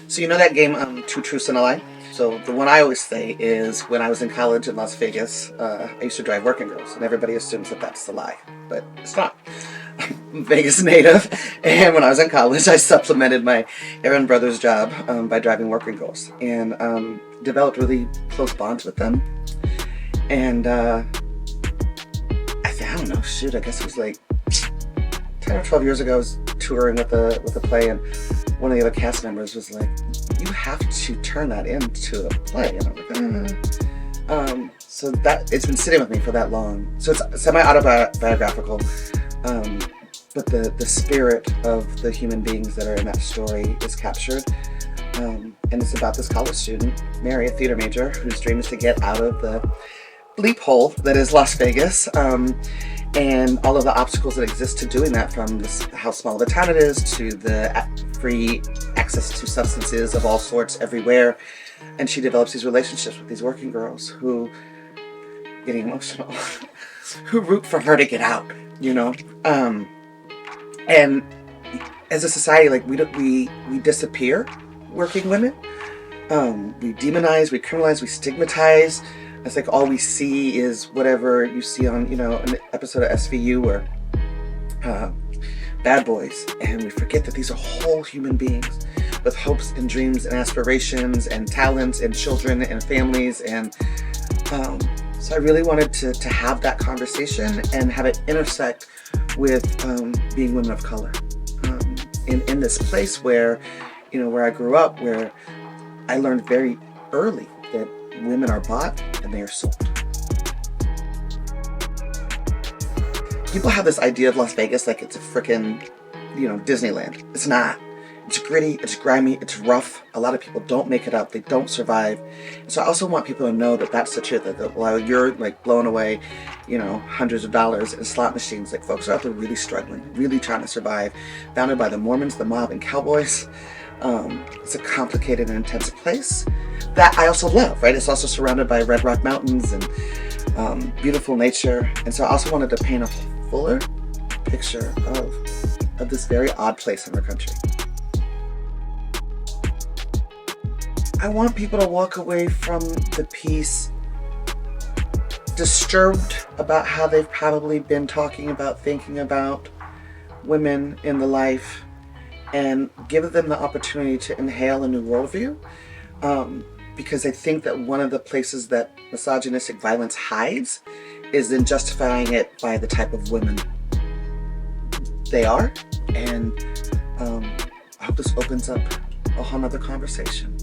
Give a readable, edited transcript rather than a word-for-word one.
So you know that game, Two Truths and a Lie? So the one I always say is when I was in college in Las Vegas, I used to drive working girls, and everybody assumes that that's the lie, but it's not. I'm Vegas native, and when I was in college, I supplemented my Aaron Brothers job by driving working girls, and developed really close bonds with them. And I don't know, shoot, I guess it was like 10 or 12 years ago. I was touring with a play, and one of the other cast members was like, "You have to turn that into a play." And I'm like, so that it's been sitting with me for that long. So it's semi-autobiographical, but the spirit of the human beings that are in that story is captured. And it's about this college student, Mary, a theater major, whose dream is to get out of the bleep hole that is Las Vegas, and all of the obstacles that exist to doing that, from how small of a town it is to the free access to substances of all sorts everywhere. And she develops these relationships with these working girls who, getting emotional, who root for her to get out, you know? And as a society, like, we disappear working women. We demonize, we criminalize, we stigmatize. It's like all we see is whatever you see on, an episode of SVU or Bad Boys. And we forget that these are whole human beings with hopes and dreams and aspirations and talents and children and families. And so I really wanted to have that conversation and have it intersect with being women of color. In this place where I grew up, where I learned very early that women are bought and they are sold. People have this idea of Las Vegas like it's a frickin', Disneyland. It's not. It's gritty, it's grimy, it's rough. A lot of people don't make it out, they don't survive. So I also want people to know that that's the truth. That while you're like blowing away, hundreds of dollars in slot machines, like, folks are out there really struggling, really trying to survive, bounded by the Mormons, the mob, and cowboys. It's a complicated and intense place that I also love, right? It's also surrounded by Red Rock Mountains and beautiful nature. And so I also wanted to paint a fuller picture of this very odd place in our country. I want people to walk away from the piece disturbed about how they've probably been thinking about women in the life, and give them the opportunity to inhale a new worldview. Because I think that one of the places that misogynistic violence hides is in justifying it by the type of women they are. And I hope this opens up a whole nother conversation.